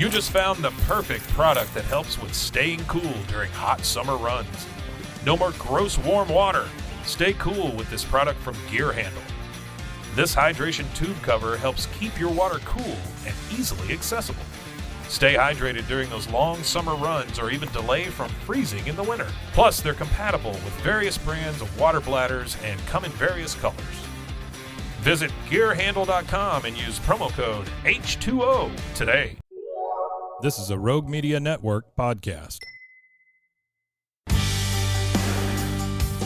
You just found the perfect product that helps with staying cool during hot summer runs. No more gross warm water. Stay cool with this product from Gear Handle. This hydration tube cover helps keep your water cool and easily accessible. Stay hydrated during those long summer runs or even delay from freezing in the winter. Plus, they're compatible with various brands of water bladders and come in various colors. Visit gearhandle.com and use promo code H2O today. This is a Rogue Media Network podcast.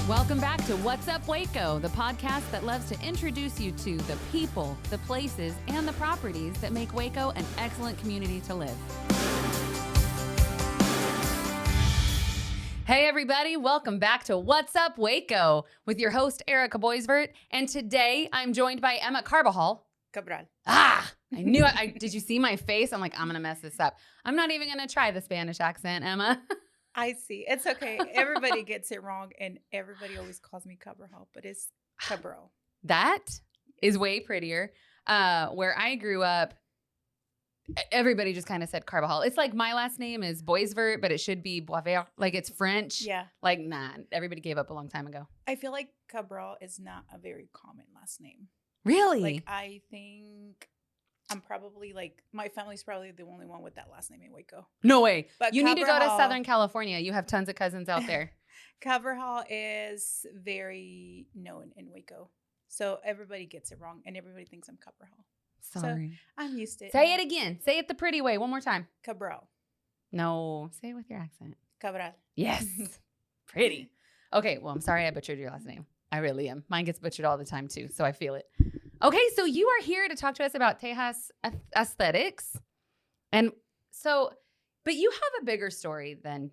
Welcome back to What's Up Waco, the podcast that loves to introduce you to the people, the places, and the properties that make Waco an excellent community to live. Hey everybody, welcome back to What's Up Waco with your host Erica Boisvert, and today I'm joined by Emma Cabral. I knew it. Did you see my face? I'm like, I'm gonna mess this up. I'm not even gonna try the Spanish accent, Emma. I see. It's okay. Everybody gets it wrong, and everybody always calls me Cabral, but it's Cabral. That is way prettier. Where I grew up, everybody just kind of said Carbajal. It's like my last name is Boisvert, but it should be Boisvert. Like it's French. Yeah. Like, nah, everybody gave up a long time ago. I feel like Cabral is not a very common last name. Really? Like, I think I'm probably like, my family's probably the only one with that last name in Waco. No way. But you need to go to Cabral- Southern California. You have tons of cousins out there. Cabral is very known in Waco. So everybody gets it wrong, and everybody thinks I'm Cabral. Sorry. So I'm used to it. Say it again. Say it the pretty way. One more time. Cabral. No. Say it with your accent. Cabral. Yes. Pretty. Okay. Well, I'm sorry I butchered your last name. I really am. Mine gets butchered all the time too, so I feel it. Okay, so you are here to talk to us about Tejas Aesthetics. And so, but you have a bigger story than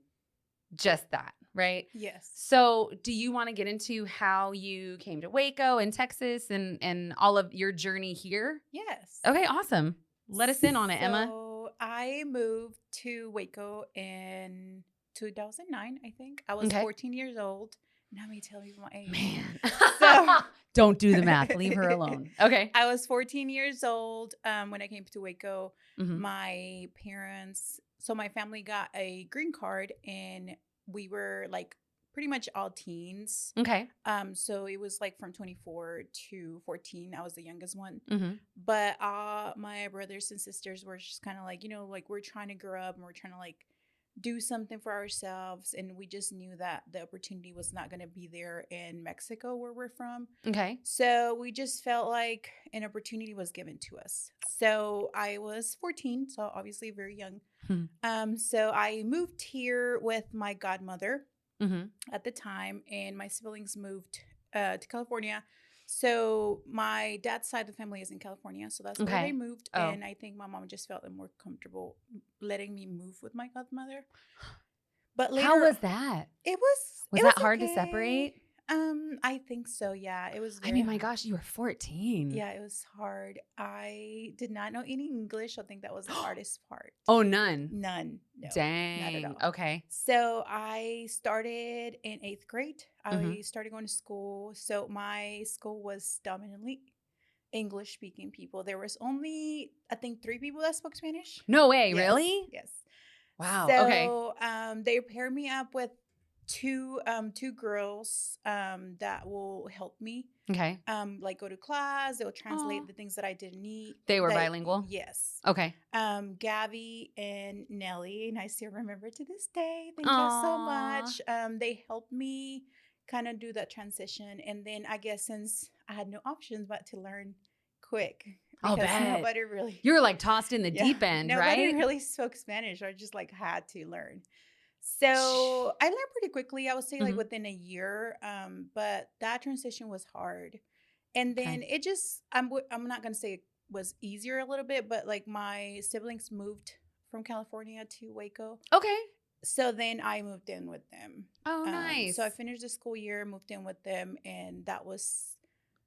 just that, right? Yes. So do you want to get into how you came to Waco in Texas and all of your journey here? Yes. Okay, awesome. Let us in on it, Emma. So I moved to Waco in 2009, I think. I was 14 years old. Now me tell you my age. Man. So don't do the math. Leave her alone. Okay. I was 14 years old when I came to Waco. Mhm. My parents, so my family got a green card, and we were like pretty much all teens. Okay. So it was like from 24 to 14. I was the youngest one. Mm-hmm. But my brothers and sisters were just kind of like, like we're trying to grow up and we're trying to like do something for ourselves. And we just knew that the opportunity was not going to be there in Mexico where we're from. Okay. So we just felt like an opportunity was given to us. So I was 14, so obviously very young. So I moved here with my godmother at the time, and my siblings moved to California. So my dad's side of the family is in California, so that's where they moved. Oh. And I think my mom just felt more comfortable letting me move with my godmother. But later, How was that? it was that hard to separate? I think so. Yeah, it was. I mean, my gosh, you were 14. Yeah, it was hard. I did not know any English. I think that was the hardest part. Oh, none. None. No, Dang. not at all. Okay. So I started in 8th grade. I started going to school. So my school was dominantly English speaking people. There was only, I think, 3 people that spoke Spanish. No way. Yes, Really? Yes. Wow. So, Okay. they paired me up with two girls that will help me. Okay. Like go to class. They'll translate Aw. the things that I didn't need. They were bilingual? Yes. Okay. Gabby and Nelly, and I still remember to this day. Thank you so much. They helped me kind of do that transition, and then I guess since I had no options but to learn quick, I'll because bet. nobody really You were like tossed in the deep end, nobody right? really spoke Spanish. I just like had to learn. So I learned pretty quickly. I would say like within a year. But that transition was hard. And then it just, I'm not going to say it was easier a little bit, but like my siblings moved from California to Waco. Okay. So then I moved in with them. Oh, nice. So I finished the school year, moved in with them, and that was,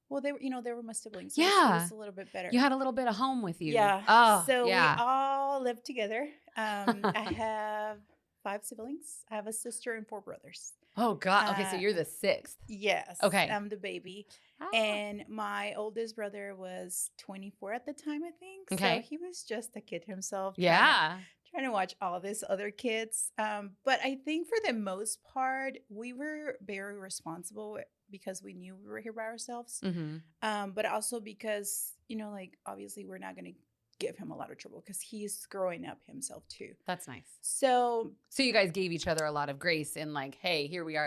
well, they were my siblings. So Yeah. it was a little bit better. You had a little bit of home with you. Yeah. Oh, so yeah. we all live together. I have 5 siblings. I have a sister and 4 brothers. Oh God. Okay, so you're the sixth. Yes. Okay. I'm the baby. Ah. And my oldest brother was 24 at the time, I think. Okay. So he was just a kid himself. Yeah. Trying to watch all these other kids. But I think for the most part, we were very responsible because we knew we were here by ourselves. Mm-hmm. But also because, like obviously we're not going to give him a lot of trouble because he's growing up himself too. That's nice. So you guys gave each other a lot of grace in like, hey, here we are.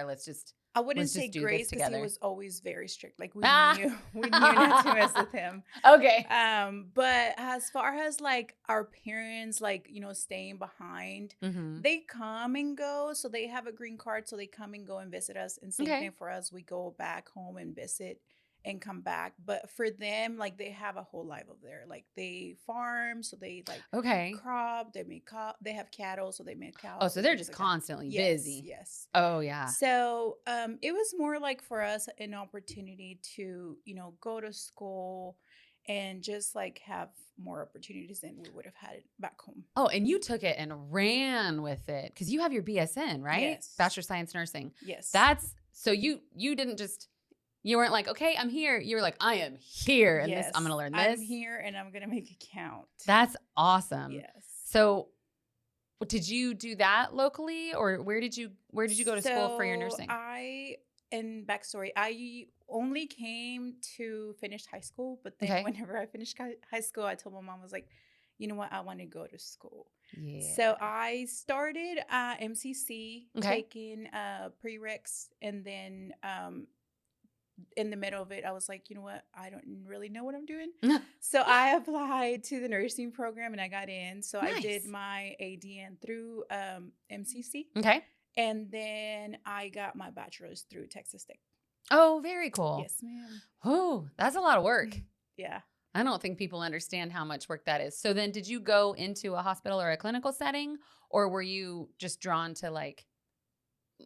I wouldn't let's say just do grace this because he together. was always very strict. Like we knew not to mess with him. Okay. But as far as like our parents, like, staying behind, Mm-hmm. they come and go. So they have a green card. So they come and go and visit us. And same thing for us. We go back home and visit and come back. But for them, like they have a whole life over there. Like they farm. So they like crop, they have cattle. So they make cows. Oh, so they're just constantly busy. Yes. Oh yeah. So it was more like for us an opportunity to, go to school and just like have more opportunities than we would have had back home. Oh, and you took it and ran with it because you have your BSN, right? Yes. Bachelor of Science Nursing. Yes. That's so you didn't just, you weren't like, okay, I'm here. You were like, I am here and this, I'm going to learn this. I'm here and I'm going to make it count. That's awesome. Yes. So did you do that locally or where did you go to school for your nursing? And backstory, I only came to finish high school, but then whenever I finished high school, I told my mom, I was like, you know what, I want to go to school. Yeah. So I started MCC, taking prereqs, and then in the middle of it, I was like, you know what, I don't really know what I'm doing. So I applied to the nursing program and I got in. So I did my ADN through MCC. Okay. And then I got my bachelor's through Tejas Aesthetics. Oh, very cool. Yes, ma'am. Oh, that's a lot of work. Yeah. I don't think people understand how much work that is. So then did you go into a hospital or a clinical setting or were you just drawn to like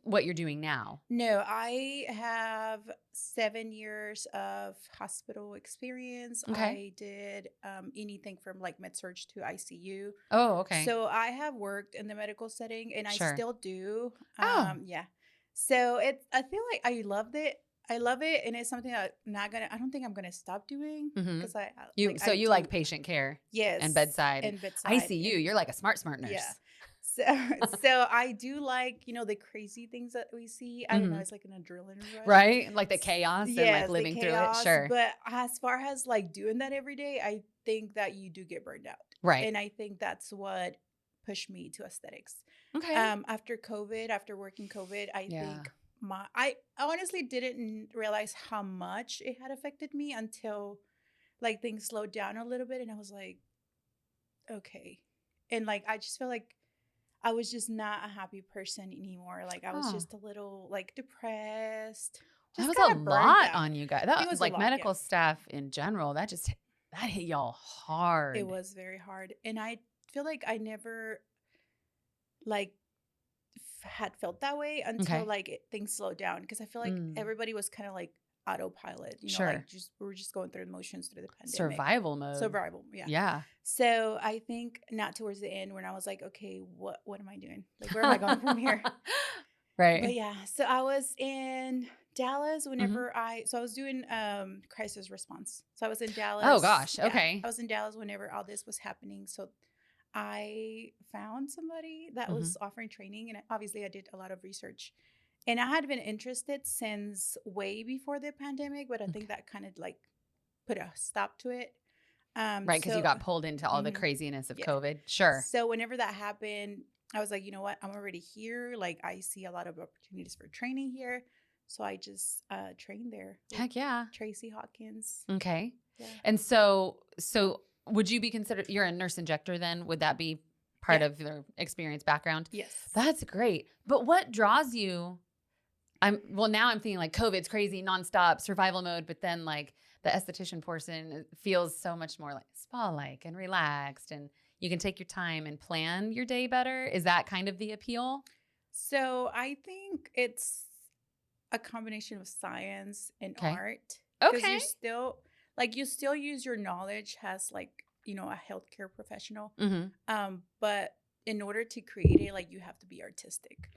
what you're doing now? No, I have 7 years of hospital experience. Okay. I did anything from like med-surg to ICU. Oh, okay. So I have worked in the medical setting and I still do. Oh. Yeah. So I feel like I loved it. I love it, and it's something that I don't think I'm gonna stop doing because you like patient care, and bedside, ICU. You're like a smart nurse. Yeah. So I do like the crazy things that we see. I don't know, it's like an adrenaline rush, right? Like the chaos and like living through it. Sure. But as far as like doing that every day, I think that you do get burned out, right? And I think that's what pushed me to aesthetics. Okay. After working COVID, I think. I honestly didn't realize how much it had affected me until like things slowed down a little bit and I was like, okay. And like I just feel like I was just not a happy person anymore. Like I was just a little like depressed. That was a lot on you guys. That was like medical staff in general. That hit y'all hard. It was very hard. And I feel like I never like had felt that way until like things slowed down because I feel like everybody was kind of like autopilot, like we were just going through the motions through the pandemic. Survival mode. Yeah. So I think not towards the end when I was like, okay, what am I doing? Like where am I going from here? Right. But yeah, so I was in Dallas whenever I was doing crisis response. So I was in Dallas. Oh gosh. Okay. I was in Dallas whenever all this was happening. So I found somebody that was offering training, and obviously I did a lot of research. And I had been interested since way before the pandemic, but I think that kind of like put a stop to it. Right, because you got pulled into all the craziness of COVID. Sure. So whenever that happened, I was like, you know what? I'm already here. Like I see a lot of opportunities for training here. So I just trained there. Heck yeah. Tracy Hawkins. Okay. Yeah. And so would you be considered, you're a nurse injector then? Would that be part of your experience background? Yes. That's great. But what draws you? Now I'm thinking like COVID's crazy, nonstop, survival mode, but then like the esthetician portion feels so much more like spa-like and relaxed and you can take your time and plan your day better. Is that kind of the appeal? So I think it's a combination of science and art. Okay. You still use your knowledge as like, a healthcare professional. Mm-hmm. But in order to create it, like you have to be artistic.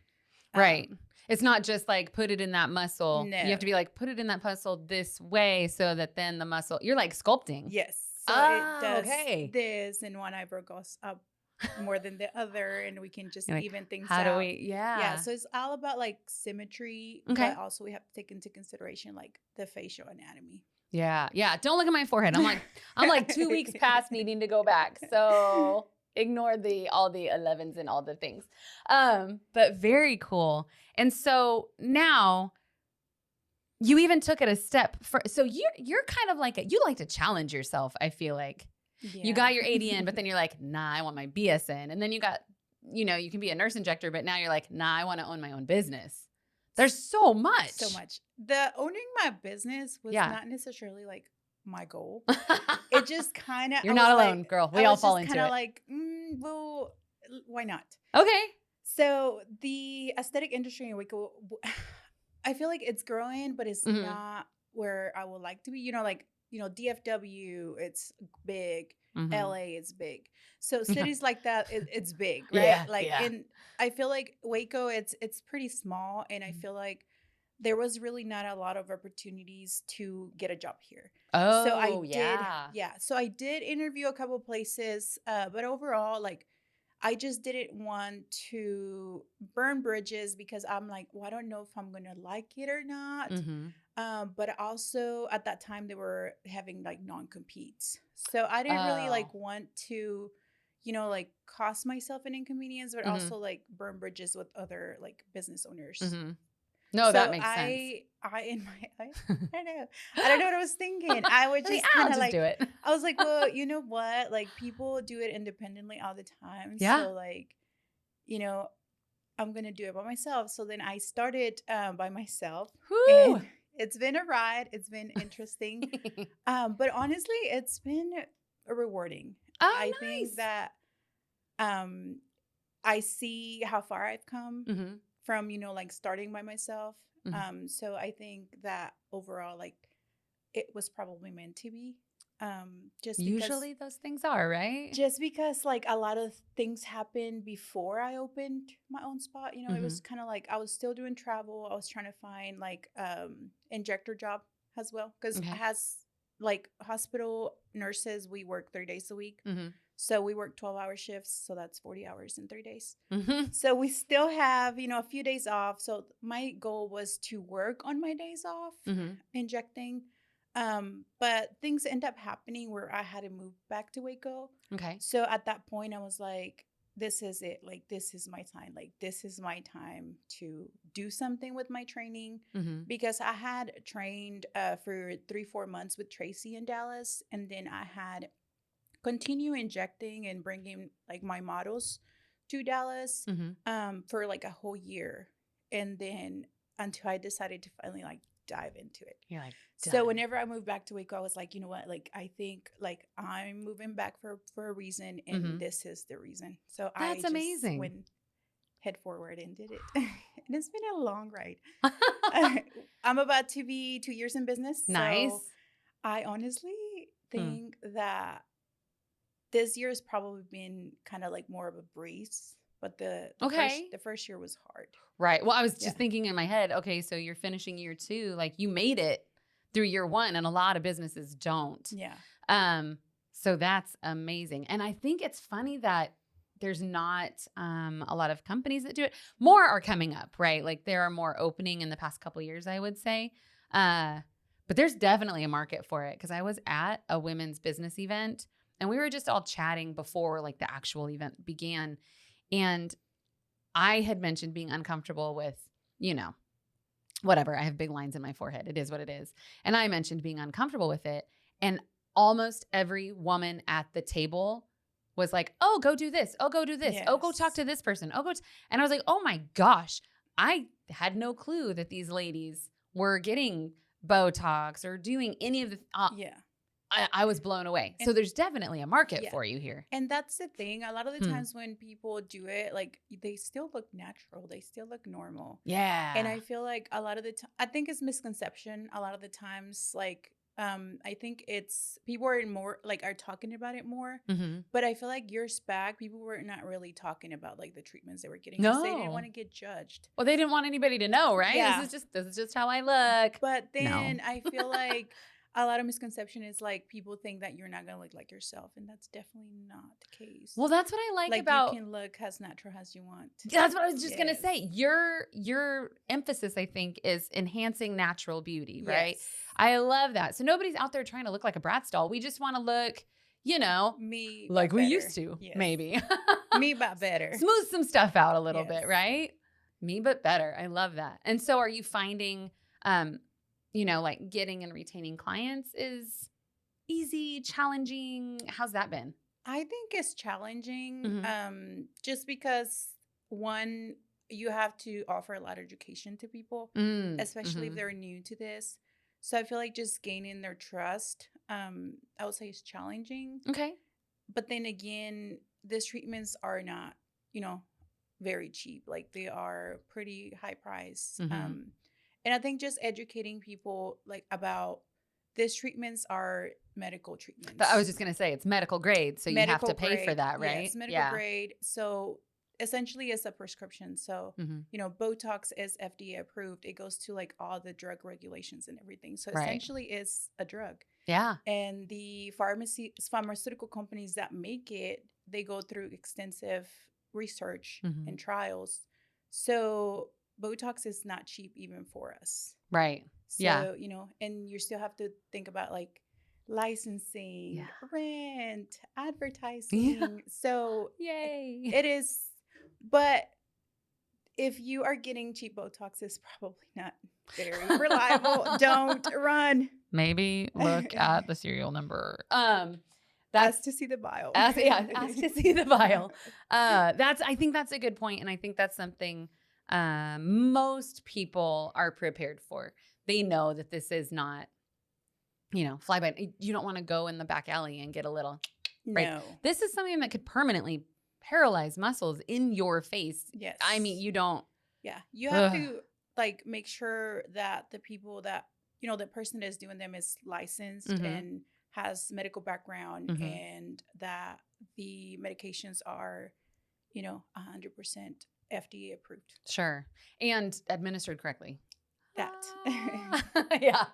Right. It's not just like put it in that muscle. No. You have to be like, put it in that muscle this way so that then the muscle, you're like sculpting. Yes. So it does this, and one eyebrow goes up more than the other, and we can just You're like, even things how out. do we, Yeah. So it's all about like symmetry, Okay. but also we have to take into consideration like the facial anatomy. Yeah. Yeah. Don't look at my forehead. I'm like 2 weeks past needing to go back. So ignore all the 11s and all the things. But very cool. And so now you even took it a step for, so you're kind of like, you like to challenge yourself. I feel like you got your ADN, but then you're like, nah, I want my BSN. And then you got, you can be a nurse injector, but now you're like, nah, I want to own my own business. There's so much. So much. The owning my business was not necessarily like my goal. It just kind of. You're not alone, girl. We all fall into it. Kind of like, well, why not? Okay. So the aesthetic industry in Waco, I feel like it's growing, but it's not where I would like to be. DFW, it's big. LA is big. So cities like that, it's big, right? And I feel like Waco, it's pretty small, and I feel like there was really not a lot of opportunities to get a job here. Oh, so I did. Yeah. So I did interview a couple places, but overall, like, I just didn't want to burn bridges because I'm like, well, I don't know if I'm going to like it or not. But also at that time, they were having like non-competes. So I didn't really like want to, like cost myself an inconvenience, but also like burn bridges with other like business owners. No, that makes sense. I don't know. I don't know what I was thinking. I would just kind of like do it. I was like, well, you know what? Like people do it independently all the time. Yeah. So like, I'm gonna do it by myself. So then I started by myself. Whew. And it's been a ride. It's been interesting. But honestly, it's been rewarding. I think that I see how far I've come from, like starting by myself. So I think that overall, like it was probably meant to be. Just usually those things are, right? Just because like a lot of things happened before I opened my own spot. It was kind of like I was still doing travel. I was trying to find like injector job as well because as like hospital nurses, we work 3 days a week. So we work 12-hour shifts. So that's 40 hours in 3 days. So we still have, a few days off. So my goal was to work on my days off injecting. But things end up happening where I had to move back to Waco. Okay. So at that point, I was like, this is it. Like, this is my time. Like, this is my time to do something with my training. Because I had trained for 3-4 months with Tracy in Dallas. And then I had continue injecting and bringing like my models to Dallas for like a whole year. And then until I decided to finally like dive into it. You're like, so whenever I moved back to Waco, I was like, you know what? Like, I think like I'm moving back for a reason, and this is the reason. So that's amazing. Went head forward and did it. And it's been a long ride. I'm about to be 2 years in business. Nice. So I honestly think that this year has probably been kind of like more of a breeze, but the first year was hard. Right. Well, I was just thinking in my head, okay, so you're finishing year 2, like you made it through year 1, and a lot of businesses don't. Yeah. So that's amazing. And I think it's funny that there's not a lot of companies that do it. More are coming up, right? Like there are more opening in the past couple of years, I would say. But there's definitely a market for it because I was at a women's business event and we were just all chatting before like the actual event began. And I had mentioned being uncomfortable with, whatever. I have big lines in my forehead. It is what it is. And I mentioned being uncomfortable with it. And almost every woman at the table was like, oh, go do this. Oh, go do this. Yes. Oh, go talk to this person. Oh, and I was like, oh my gosh, I had no clue that these ladies were getting Botox or doing any of the, I was blown away. So there's definitely a market for you here. And that's the thing. A lot of the times when people do it, like they still look natural. They still look normal. Yeah. And I feel like a lot of the time, I think it's misconception. A lot of the times, like I think it's people are more like are talking about it more. Mm-hmm. But I feel like years back, people were not really talking about like the treatments they were getting because they didn't No. want to get judged. Well, they didn't want anybody to know, right? Yeah. This is just how I look. But then No. I feel like a lot of misconception is like people think that you're not gonna look like yourself, and that's definitely not the case. Well, that's what I like about. You can look as natural as you want. That's what I was just gonna Yes. say. Your emphasis, I think, is enhancing natural beauty, right? Yes. I love that. So nobody's out there trying to look like a Bratz doll. We just want to look, Me like but we better. used to, Yes. maybe. Me but better. Smooth some stuff out a little Yes. bit, right? Me but better. I love that. And so are you finding like getting and retaining clients is easy, challenging? How's that been? I think it's challenging, Mhm. just because one, you have to offer a lot of education to people, especially if Mhm. they're new to this. So I feel like just gaining their trust, I would say is challenging. Okay. But then again, these treatments are not, very cheap. Like they are pretty high price. Mhm. And I think just educating people like about these treatments are medical treatments. I was just going to say it's medical grade, so you have Medical to pay for grade, that, right? Yes, medical grade. So essentially it's a prescription. So, Mhm. Botox is FDA approved. It goes to like all the drug regulations and everything. So Right. essentially it's a drug. Yeah. And the pharmaceutical companies that make it, they go through extensive research Mhm. and trials. So Botox is not cheap even for us. Right. So, Yeah. And you still have to think about like licensing, Yeah. rent, advertising. So Yay. it is, but if you are getting cheap Botox, it's probably not very reliable. Don't run. Maybe look at the serial number. Ask to see the vial. Ask to see the vial. I think that's a good point, and I think that's something most people are prepared for. They know that this is not, fly by. You don't want to go in the back alley and get a little. Right. No. This is something that could permanently paralyze muscles in your face. Yes. I mean, you don't. Yeah. You have to like make sure that the people that, the person that's doing them is licensed Mhm. and has medical background, Mhm. and that the medications are, 100% FDA approved. Sure. And administered correctly. That. Yeah.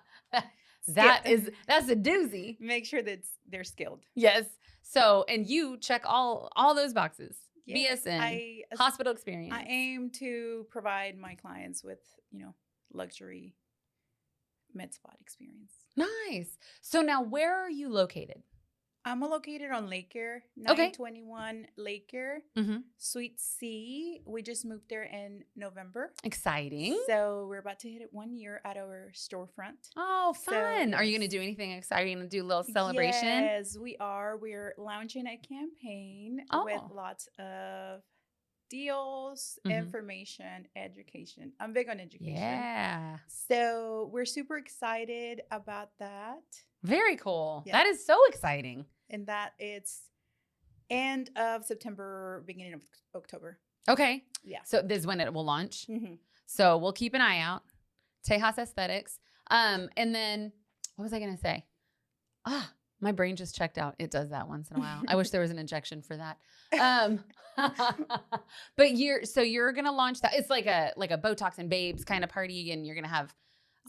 That's a doozy. Make sure that they're skilled. Yes. So, and you check all those boxes. Yes, BSN, hospital experience. I aim to provide my clients with, luxury med spa experience. Nice. So now where are you located? I'm located on Lake Air, Okay. 921 Lake Air, Suite C. We just moved there in November. Exciting. So we're about to hit it 1 year at our storefront. Oh, fun. So, Are you going to do anything exciting to do a little celebration? Yes, we are. We're launching a campaign with lots of deals, information, education. I'm big on education. Yeah. So we're super excited about that. Very cool. Yeah. That is so exciting. And that it's end of September, beginning of October. Okay. Yeah. So this is when it will launch. Mm-hmm. So we'll keep an eye out. Tejas Aesthetics. And then what was I going to say? My brain just checked out. It does that once in a while. I wish there was an injection for that. But you're going to launch that. It's like a Botox and Babes kind of party, and you're going to have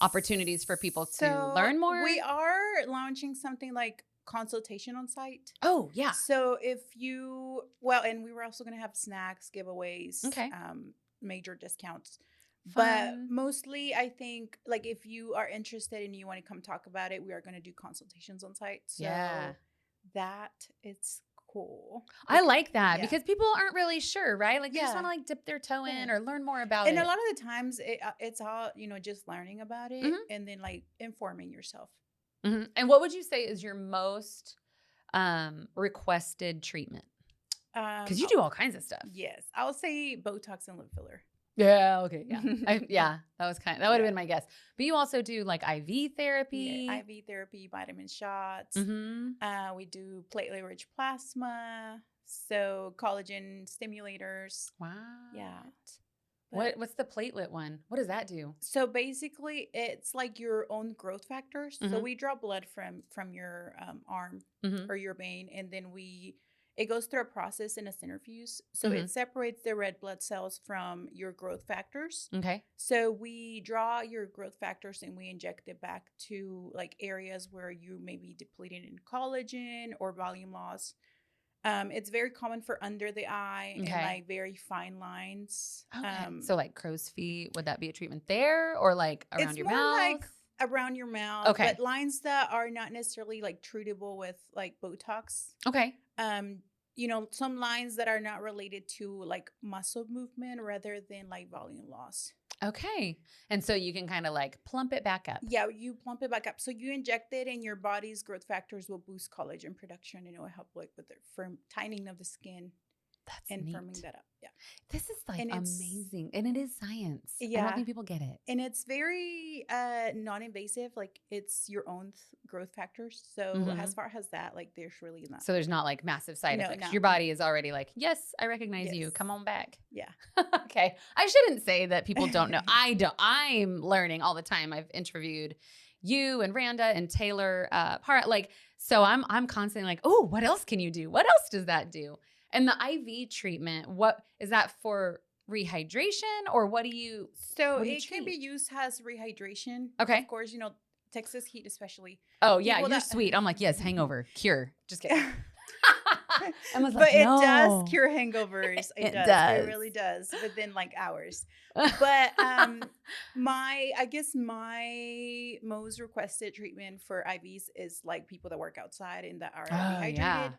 opportunities for people to learn more. We are launching something like consultation on site. Oh, yeah. So if you, and we were also going to have snacks, giveaways, okay, major discounts. Fun. But mostly, I think, like, if you are interested and you want to come talk about it, we are going to do consultations on site. So that it's cool. I like that because people aren't really sure, right? Like, they just want to like dip their toe in or learn more about it. And a lot of the times, it's all, just learning about it and then like informing yourself. Mm-hmm. And what would you say is your most requested treatment? Because you do all kinds of stuff. Yes, I would say Botox and lip filler. Yeah. Okay. Yeah. That would have been my guess. But you also do like IV therapy. Yeah, IV therapy, vitamin shots. Mm-hmm. We do platelet-rich plasma. So collagen stimulators. Wow. Yeah. What's the platelet one? What does that do? So basically, it's like your own growth factors. So Mhm. we draw blood from your arm Mhm. or your vein, and then it goes through a process in a centrifuge. So Mhm. it separates the red blood cells from your growth factors. Okay. So we draw your growth factors and we inject it back to like areas where you may be depleted in collagen or volume loss. It's very common for under the eye and Okay. like very fine lines. Okay. So like crow's feet, would that be a treatment there or like around It's your more mouth? like around your mouth, Okay. but lines that are not necessarily like treatable with like Botox. Okay. Some lines that are not related to like muscle movement rather than like volume loss. Okay. And so you can kind of like plump it back up. Yeah, you plump it back up. So you inject it and your body's growth factors will boost collagen production and it will help like with the tightening of the skin. That's And neat. firming that up. Yeah. This is like And amazing. And it is science. I Yeah. don't think people get it. And it's very non-invasive. Like it's your own growth factors. So Mhm. as far as that, like there's really not. So there's not like massive side No, effects. no. Your body is already like, yes, I recognize you. Yes. Come on back. Yeah. Okay. I shouldn't say that people don't know. I don't. I'm learning all the time. I've interviewed you and Randa and Taylor so I'm constantly like, oh, what else can you do? What else does that do? And the IV treatment, what is that for rehydration or what do you So what do you it can be treat? used as rehydration. Okay. Of course, Texas heat especially. Oh yeah, people you're that- sweet. I'm like, yes, hangover, cure. Just kidding. Emma's But like, it no. does cure hangovers. It It does. really does within like hours. But I guess my most requested treatment for IVs is like people that work outside and that are dehydrated. Yeah.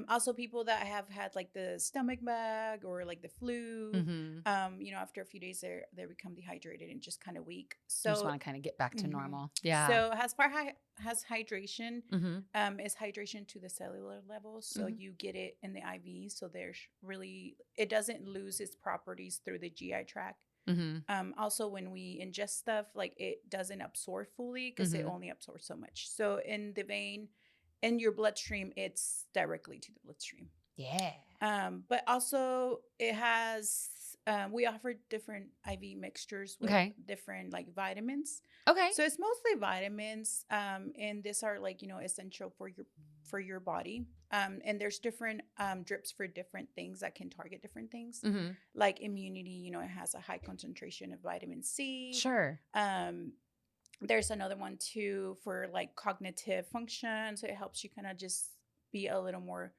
Also people that have had like the stomach bug or like the flu. Mhm. After a few days they become dehydrated and just kind of weak. So just So want to kind of get back to Mhm. normal. Yeah. So as far as hydration, Mhm. is hydration to the cellular level. So Mhm. you get it in the IV. So it doesn't lose its properties through the GI tract. Mhm. Also, when we ingest stuff, like it doesn't absorb fully because it Mhm. only absorbs so much. So in the vein, in your bloodstream, it's directly to the bloodstream. Yeah. But also it has we offer different IV mixtures with Okay. different like vitamins. Okay. So it's mostly vitamins, and these are like essential for your body. And there's different drips for different things that can target different things, Mhm. like immunity. It has a high concentration of vitamin C. Sure. There's another one too for like cognitive function, so it helps you kind of just be a little more.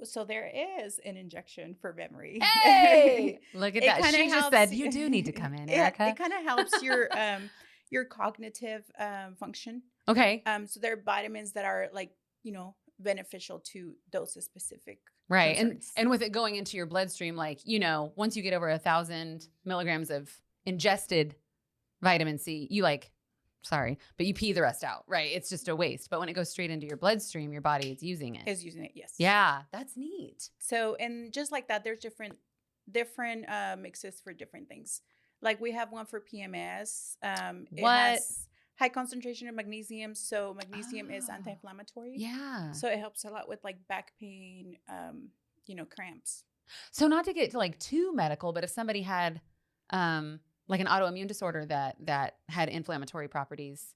So there is an injection for memory. Hey, look at It that. kinda She just helps said you- you do need to come in, Yeah, Erica. it kind of helps your cognitive function. Okay. So there are vitamins that are like beneficial to those specific Right. concerns. And with it going into your bloodstream, like, once you get over 1,000 milligrams of ingested vitamin C, but you pee the rest out, right? It's just a waste. But when it goes straight into your bloodstream, your body is using it. is using it, yes. Yeah, that's neat. So and just like that, there's different mixes for different things. Like we have one for PMS. It What? has high concentration of magnesium. So magnesium is Oh. anti-inflammatory. Yeah. So it helps a lot with like back pain, cramps. So not to get to like too medical, but if somebody had like an autoimmune disorder that had inflammatory properties,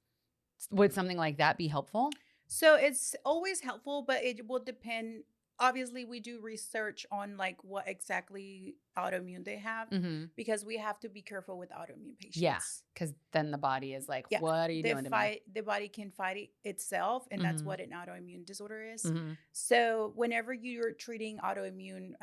would something like that be helpful? So it's always helpful, but it will depend. Obviously, we do research on like what exactly autoimmune they have Mm-hmm. because we have to be careful with autoimmune patients. Yeah, because then the body is like, Yeah, what are you doing to me? The body can fight itself, and that's Mhm. what an autoimmune disorder is. Mhm. So whenever you're treating autoimmune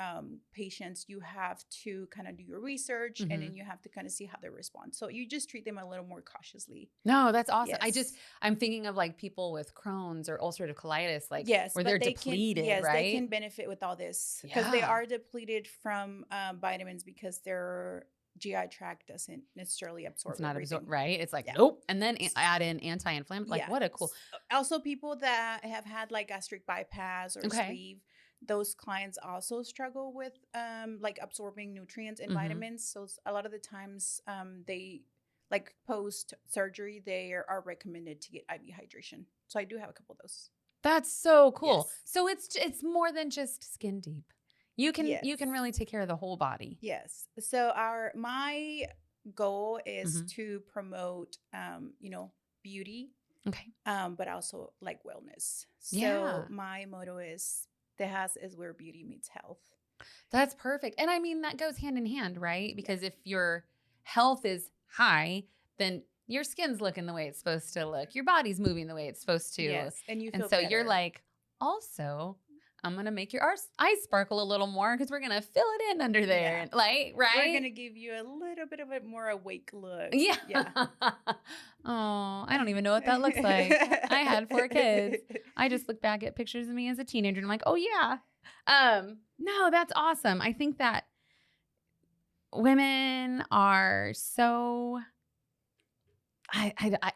patients, you have to kind of do your research, and then you have to kind of see how they respond. So you just treat them a little more cautiously. No, that's awesome. Yes. I'm thinking of like people with Crohn's or ulcerative colitis, like Yes, where but they're they depleted, can, right? they can benefit with all this because they Yeah. are depleted from vitamins because their GI tract doesn't necessarily absorb. It's not everything. absorbed, right? It's like, Yeah. nope. And then add in anti-inflammatory. Like, Yeah. what a cool. Also, people that have had like gastric bypass or Okay. sleeve, those clients also struggle with like absorbing nutrients and Mhm. vitamins. So a lot of the times they like post surgery, they are recommended to get IV hydration. So I do have a couple of those. That's so cool. Yes. So it's more than just skin deep. You can Yes. really take care of the whole body. Yes. So my goal is Mhm. to promote, beauty, Okay. but also like wellness. Yeah. So my motto is Tejas is where beauty meets health. That's perfect. And I mean, that goes hand in hand, right? Because if your health is high, then your skin's looking the way it's supposed to look. Your body's moving the way it's supposed to. Yes. And you And feel so better. you're like, also, I'm going to make your eyes sparkle a little more because we're going to fill it in under there. Yeah. Like, right? We're going to give you a little bit of a more awake look. Yeah. Yeah. Oh, I don't even know what that looks like. I had 4 kids. I just look back at pictures of me as a teenager and I'm like, oh yeah. No, that's awesome. I think that women are so,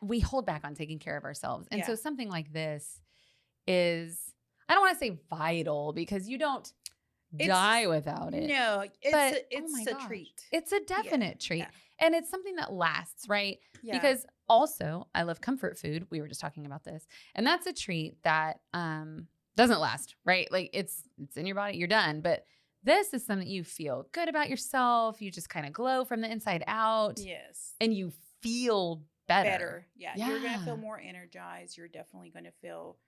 we hold back on taking care of ourselves. And so Yeah. something like this is, I don't want to say vital because you don't die without it. No, But, it's oh my a gosh, treat. It's a definite treat. Yeah. And it's something that lasts, right? Yeah. Because also I love comfort food. We were just talking about this. And that's a treat that doesn't last, right? Like it's in your body, you're done. But this is something you feel good about yourself. You just kind of glow from the inside out. Yes. And you feel better. Yeah. You're going to Yeah. feel more energized. You're definitely going to feel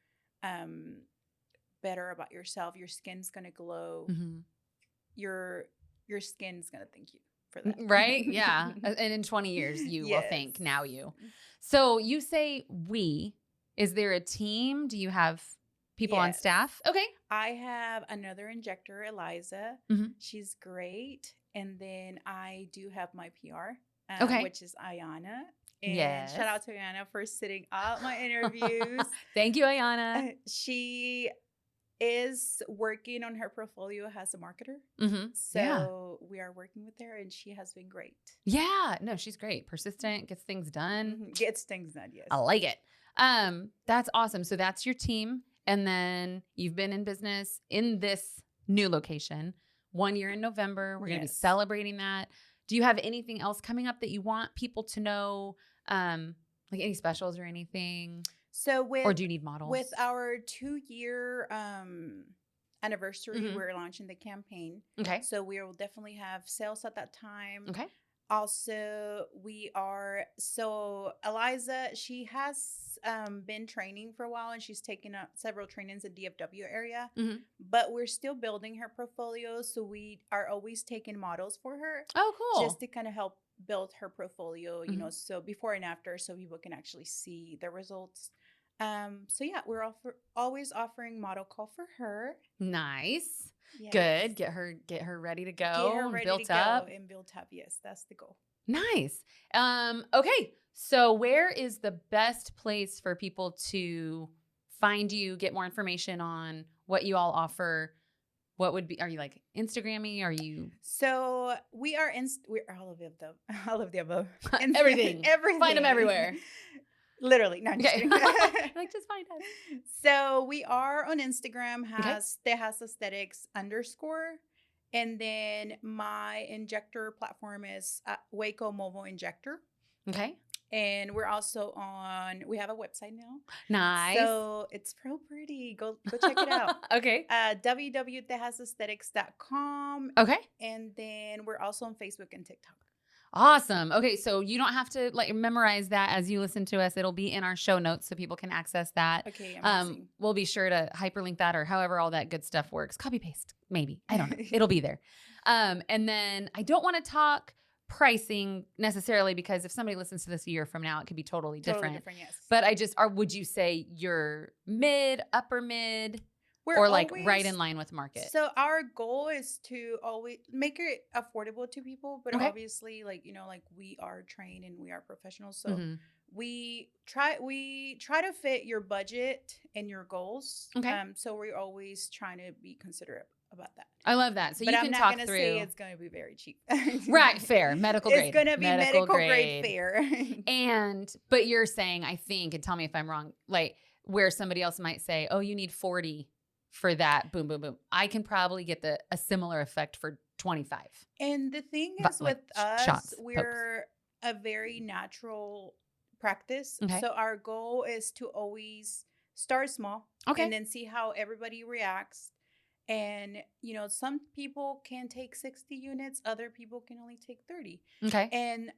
better about yourself. Your skin's going to glow. Mhm. Your skin's going to thank you for that. Right? Yeah. And in 20 years, you will thank now you. So you say we. Is there a team? Do you have people on Yes. staff? Okay. I have another injector, Eliza. Mhm. She's great. And then I do have my PR, Okay. which is Ayanna. And Yes. shout out to Ayanna for sitting out my interviews. Thank you, Ayanna. She is working on her portfolio as a marketer. Mm-hmm. So we are working with her and she has been great. Yeah. No, she's great. Persistent, gets things done. Mhm. Gets things done, yes. I like it. That's awesome. So that's your team. And then you've been in business in this new location 1 year in November. We're going to be Yes. celebrating that. Do you have anything else coming up that you want people to know? Like any specials or anything? So Or do you need models? with our 2-year anniversary, Mhm. we're launching the campaign. Okay. So we will definitely have sales at that time. Okay. Also, Eliza, she has been training for a while and she's taken up several trainings in DFW area, Mhm. but we're still building her portfolio. So we are always taking models for her Oh, cool. just to kind of help build her portfolio, so before and after, so people can actually see the results. So yeah, we're always offering model call for her. Nice. Yes. Good. Get her ready to go. Get her and ready built to up. go and built up. Yes, that's the goal. Nice. Okay. So where is the best place for people to find you, get more information on what you all offer? What would be, are you like Instagramming? Are you So we're all of the above. All of the above. Everything. Everything. Find them everywhere. Literally. No, I'm just Okay. kidding. Like just find us. So we are on Instagram, Okay. Tejas Aesthetics _. And then my injector platform is Waco Mobile Injector. Okay. And we're also we have a website now. Nice. So it's real pretty. Go check it out. Okay. www.tejasaesthetics.com. Okay. And then we're also on Facebook and TikTok. Awesome. Okay, so you don't have to like memorize that as you listen to us. It'll be in our show notes so people can access that. Okay, amazing. We'll be sure to hyperlink that or however all that good stuff works. Copy paste, maybe. I don't know. It'll be there. And then I don't want to talk pricing necessarily because if somebody listens to this a year from now, it could be totally different. Yes. But would you say you're mid, upper mid? We're or like always, right in line with market? So our goal is to always make it affordable to people, but Okay. obviously like we are trained and we are professionals. So Mhm. we try to fit your budget and your goals. Okay. So we're always trying to be considerate about that. I love that. So but you I'm can not talk gonna through. say it's going to be very cheap. Right, fair. Medical grade. It's going to be medical grade fair. But you're saying, I think, and tell me if I'm wrong, like where somebody else might say, oh, you need 40 for that, boom, boom, boom. I can probably get a similar effect for 25. And the thing But, is like, with us, shots, we're a very natural practice. Okay. So our goal is to always start small Okay. and then see how everybody reacts. And, some people can take 60 units, other people can only take 30. Okay. And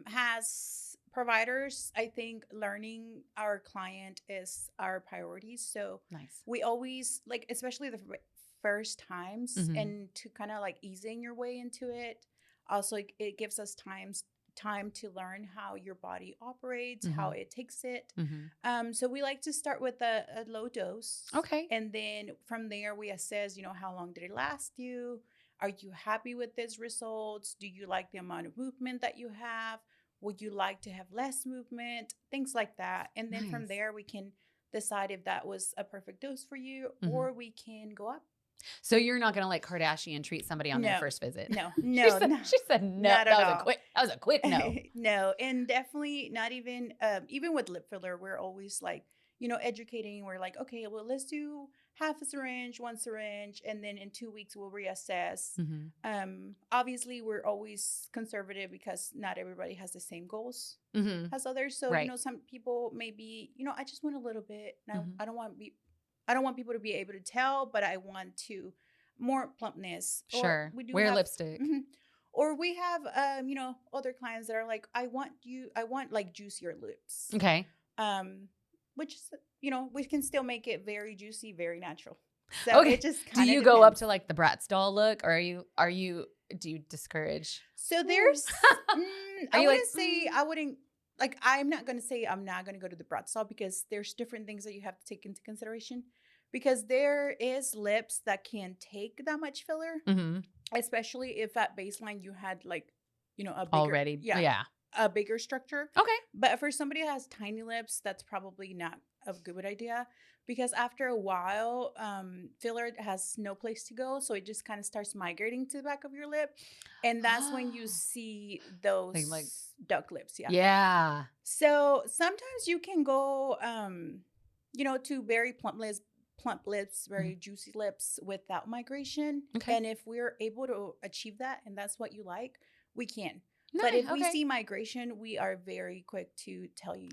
has providers, I think learning our client is our priority. So Nice. we always, like, especially the first times, Mhm. and to kind of like easing your way into it. Also, it gives us time to learn how your body operates, how it takes it. So we like to start with a low dose. Okay. And then from there we assess, how long did it last you? Are you happy with these results? Do you like the amount of movement that you have? Would you like to have less movement? Things like that. And then from Nice. there we can decide if that was a perfect dose for you, or we can go up. So you're not going to like Kardashian treat somebody on their first visit? No. She said no. Not at all. That was a quick no. No, and definitely not even with lip filler, we're always like, educating. We're like, okay, well, let's do half a syringe, 1 syringe, and then in 2 weeks we'll reassess. Obviously, we're always conservative because not everybody has the same goals as others. So some people maybe, I just want a little bit. I don't want people to be able to tell, but I want to more plumpness. Sure. Wear lipstick. Or we have, other clients that are like, I want like juicier lips. Okay. Which is, we can still make it very juicy, very natural. So it just do you go up to like the Bratz doll look, or do you discourage? So there's, I wouldn't. Like, I'm not going to say I'm not going to go to the Bratz doll, because there's different things that you have to take into consideration, because there is lips that can take that much filler, especially if at baseline you had like, a bigger, already. Yeah. A bigger structure. Okay. But for somebody who has tiny lips, that's probably not a good idea, because after a while, filler has no place to go. So it just kind of starts migrating to the back of your lip. And that's when you see those like duck lips. Yeah. Yeah. So sometimes you can go, to very plump lips, very juicy lips without migration. Okay. And if we're able to achieve that, and that's what you like, we can. Nice. But if we see migration, we are very quick to tell you,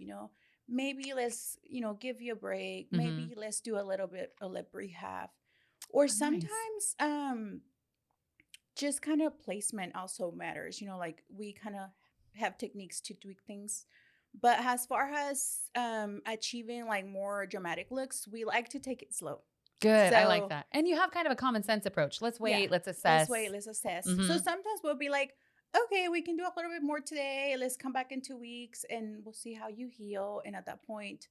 maybe let's, give you a break. Maybe let's do a little bit of lip rehab. Or sometimes just kind of placement also matters. Like we kind of have techniques to tweak things. But as far as achieving like more dramatic looks, we like to take it slow. Good. I like that. And you have kind of a common sense approach. Let's wait. Let's assess. Let's assess. So sometimes we'll be like, okay, we can do a little bit more today. Let's come back in 2 weeks and we'll see how you heal. And at that point,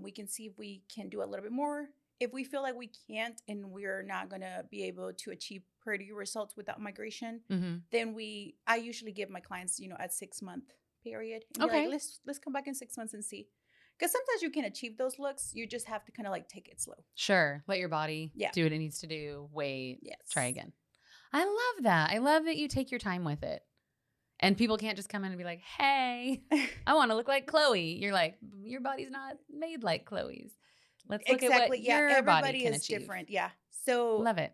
we can see if we can do a little bit more. If we feel like we can't and we're not going to be able to achieve pretty results without migration, then I usually give my clients, at 6-month period. And be like, let's come back in 6 months and see. Because sometimes you can achieve those looks. You just have to kind of like take it slow. Sure. Let your body do what it needs to do. Wait. Yes. Try again. I love that. I love that you take your time with it. And people can't just come in and be like, hey, I want to look like Chloe. You're like, your body's not made like Chloe's. Let's look at what your body can achieve. Different. Yeah. So love it.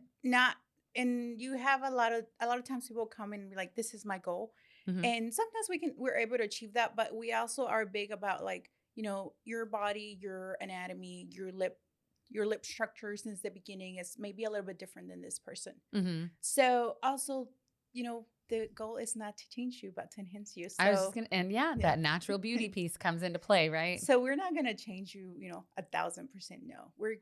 And you have a lot of times people come in and be like, this is my goal. And sometimes we're able to achieve that. But we also are big about like, your body, your anatomy, your lip structure since the beginning is maybe a little bit different than this person. So also, the goal is not to change you, but to enhance you. So, I was just gonna, that natural beauty piece comes into play, right? So we're not going to change you, 1,000%. No, we're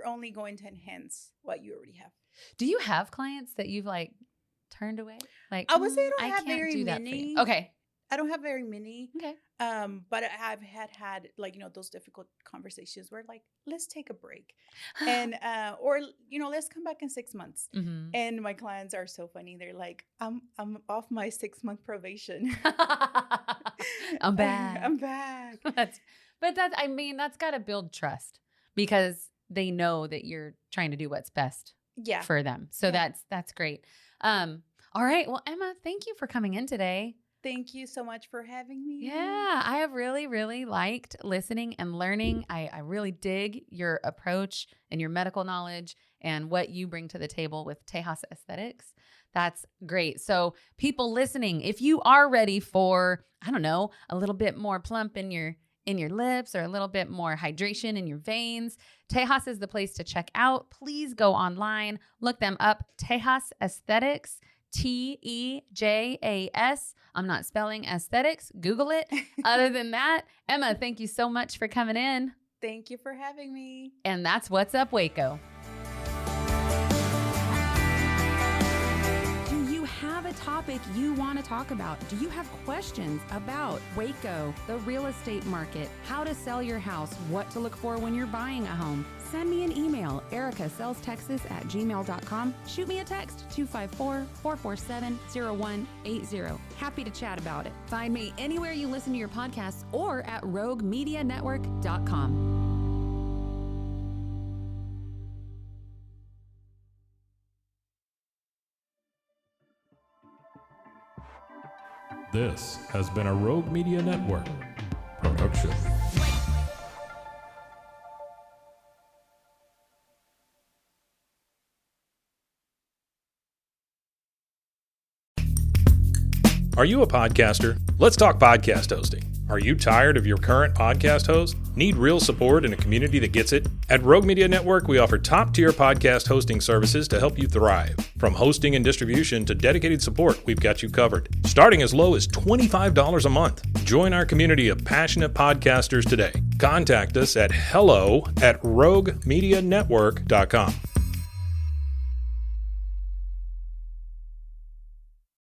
only going to enhance what you already have. Do you have clients that you've like turned away? Like, I would say I don't have very many. Okay. I don't have very many. Okay. But I've had like, those difficult conversations where like, let's take a break and, or, let's come back in 6 months. And my clients are so funny. They're like, I'm off my 6-month probation. I'm back. I'm back. That's got to build trust because they know that you're trying to do what's best for them. So that's great. All right. Well, Emma, thank you for coming in today. Thank you so much for having me. Yeah, I have really, really liked listening and learning. I really dig your approach and your medical knowledge and what you bring to the table with Tejas Aesthetics. That's great. So people listening, if you are ready for, I don't know, a little bit more plump in your in your lips or a little bit more hydration in your veins, Tejas is the place to check out. Please go online, look them up, Tejas Aesthetics, Tejas. I'm not spelling aesthetics. Google it. Other than that, Emma, thank you so much for coming in. Thank you for having me. And that's What's Up Waco. Have a topic you want to talk about? Do you have questions about Waco, the real estate market, how to sell your house, what to look for when you're buying a home? Send me an email, ericasellstexas@gmail.com. Shoot me a text, 254-447-0180. Happy to chat about it. Find me anywhere you listen to your podcasts or at roguemedianetwork.com. This has been a Rogue Media Network production. Are you a podcaster? Let's talk podcast hosting. Are you tired of your current podcast host? Need real support in a community that gets it? At Rogue Media Network, we offer top-tier podcast hosting services to help you thrive. From hosting and distribution to dedicated support, we've got you covered. Starting as low as $25 a month. Join our community of passionate podcasters today. Contact us at hello@roguemedianetwork.com.